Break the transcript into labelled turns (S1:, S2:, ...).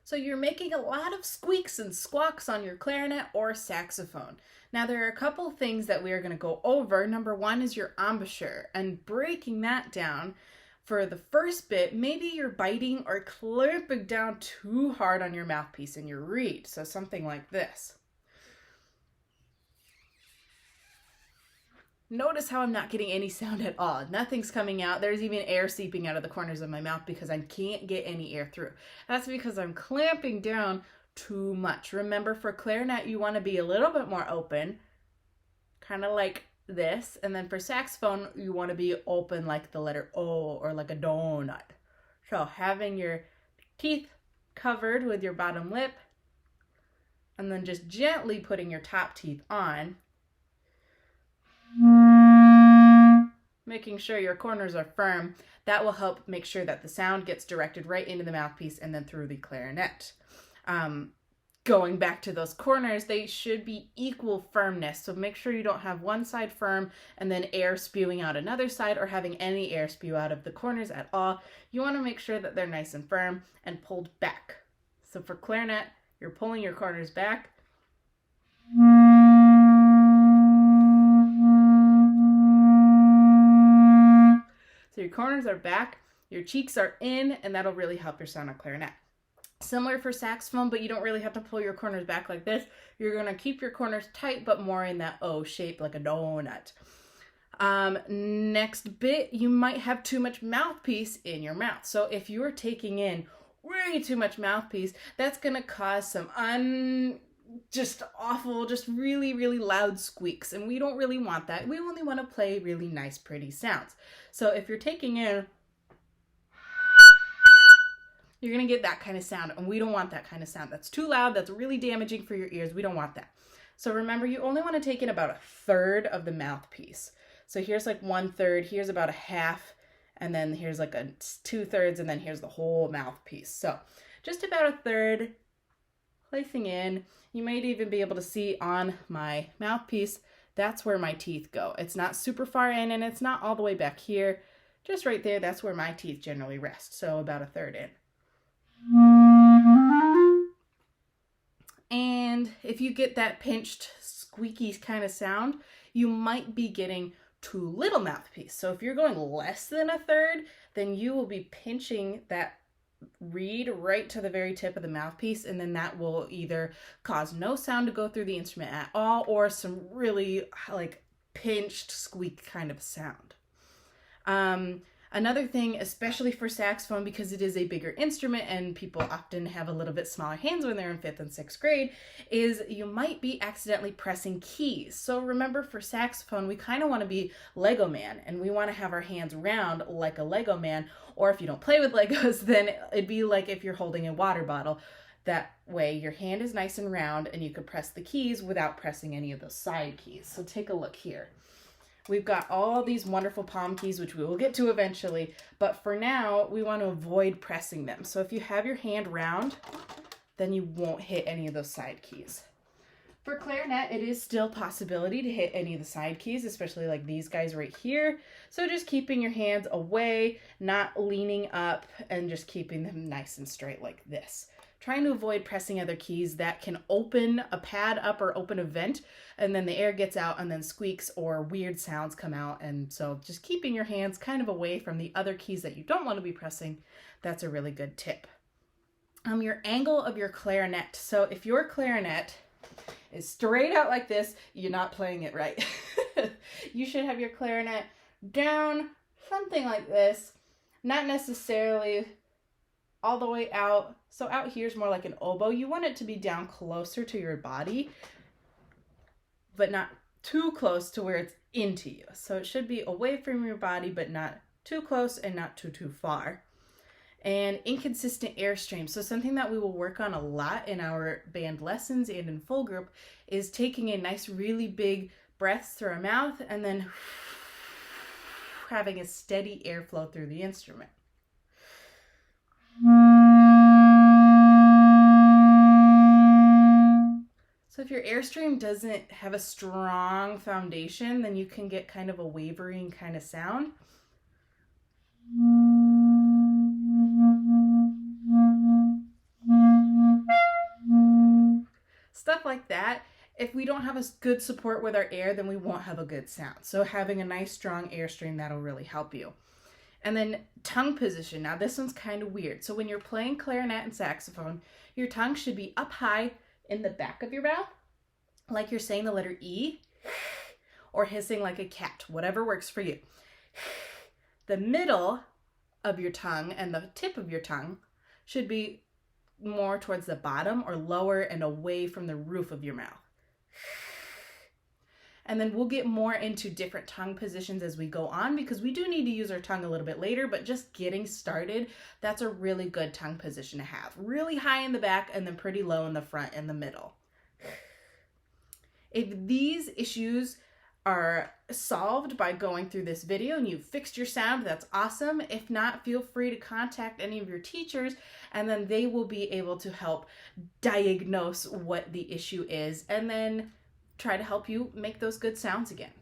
S1: So you're making a lot of squeaks and squawks on your clarinet or saxophone. Now there are a couple things that we are going to go over. Number one is your embouchure, and breaking that down. For the first bit, maybe you're biting or clamping down too hard on your mouthpiece in your reed. So something like this. Notice how I'm not getting any sound at all. Nothing's coming out. There's even air seeping out of the corners of my mouth because I can't get any air through. That's because I'm clamping down too much. Remember, for clarinet, you want to be a little bit more open, kind of like this. And then for saxophone, you want to be open like the letter O or like a donut. So having your teeth covered with your bottom lip and then just gently putting your top teeth on, making sure your corners are firm. That will help make sure that the sound gets directed right into the mouthpiece and then through the clarinet. Going back to those corners, they should be equal firmness. So make sure you don't have one side firm and then air spewing out another side, or having any air spew out of the corners at all. You want to make sure that they're nice and firm and pulled back. So for clarinet, you're pulling your corners back. So your corners are back, your cheeks are in, and that'll really help your sound on clarinet. Similar for saxophone, but you don't really have to pull your corners back like this. You're going to keep your corners tight, but more in that O shape, like a donut. Next bit, you might have too much mouthpiece in your mouth. So if you're taking in way too much mouthpiece, that's going to cause some just awful, just really, really loud squeaks. And we don't really want that. We only want to play really nice, pretty sounds. So if you're taking in, you're going to get that kind of sound, and we don't want that kind of sound. That's too loud. That's really damaging for your ears. We don't want that. So remember, you only want to take in about a third of the mouthpiece. So here's like 1/3, here's about a half, and then here's like a 2/3, and then here's the whole mouthpiece. So just about a third placing in. You might even be able to see on my mouthpiece, that's where my teeth go. It's not super far in, and it's not all the way back here. Just right there, that's where my teeth generally rest. So about a third in. And if you get that pinched, squeaky kind of sound, you might be getting too little mouthpiece. So if you're going less than a third, then you will be pinching that reed right to the very tip of the mouthpiece, and then that will either cause no sound to go through the instrument at all, or some really like pinched squeak kind of sound. Another thing, especially for saxophone, because it is a bigger instrument and people often have a little bit smaller hands when they're in 5th and 6th grade, is you might be accidentally pressing keys. So remember, for saxophone, we kind of want to be Lego man, and we want to have our hands round like a Lego man. Or if you don't play with Legos, then it'd be like if you're holding a water bottle. That way your hand is nice and round, and you could press the keys without pressing any of those side keys. So take a look here. We've got all these wonderful palm keys, which we will get to eventually, but for now, we want to avoid pressing them. So if you have your hand round, then you won't hit any of those side keys. For clarinet, it is still a possibility to hit any of the side keys, especially like these guys right here. So just keeping your hands away, not leaning up, and just keeping them nice and straight like this. Trying to avoid pressing other keys that can open a pad up or open a vent, and then the air gets out and then squeaks or weird sounds come out. And so just keeping your hands kind of away from the other keys that you don't want to be pressing, that's a really good tip. Your angle of your clarinet. So if your clarinet is straight out like this, you're not playing it right. You should have your clarinet down, something like this, not necessarily all the way out. So out here is more like an oboe. You want it to be down closer to your body, but not too close to where it's into you. So it should be away from your body, but not too close and not too far. And inconsistent airstream. So something that we will work on a lot in our band lessons and in full group is taking in nice, really big breaths through our mouth and then having a steady airflow through the instrument. So if your airstream doesn't have a strong foundation, then you can get kind of a wavering kind of sound. stuff like that. If we don't have a good support with our air, then we won't have a good sound. So having a nice strong airstream, that'll really help you. And then tongue position. Now this one's kind of weird. So when you're playing clarinet and saxophone, your tongue should be up high in the back of your mouth, like you're saying the letter E, or hissing like a cat, whatever works for you. The middle of your tongue and the tip of your tongue should be more towards the bottom or lower and away from the roof of your mouth. And then we'll get more into different tongue positions as we go on, because we do need to use our tongue a little bit later, but just getting started, that's a really good tongue position to have. Really high in the back and then pretty low in the front and the middle. If these issues are solved by going through this video and you've fixed your sound, that's awesome. If not, feel free to contact any of your teachers, and then they will be able to help diagnose what the issue is and then try to help you make those good sounds again.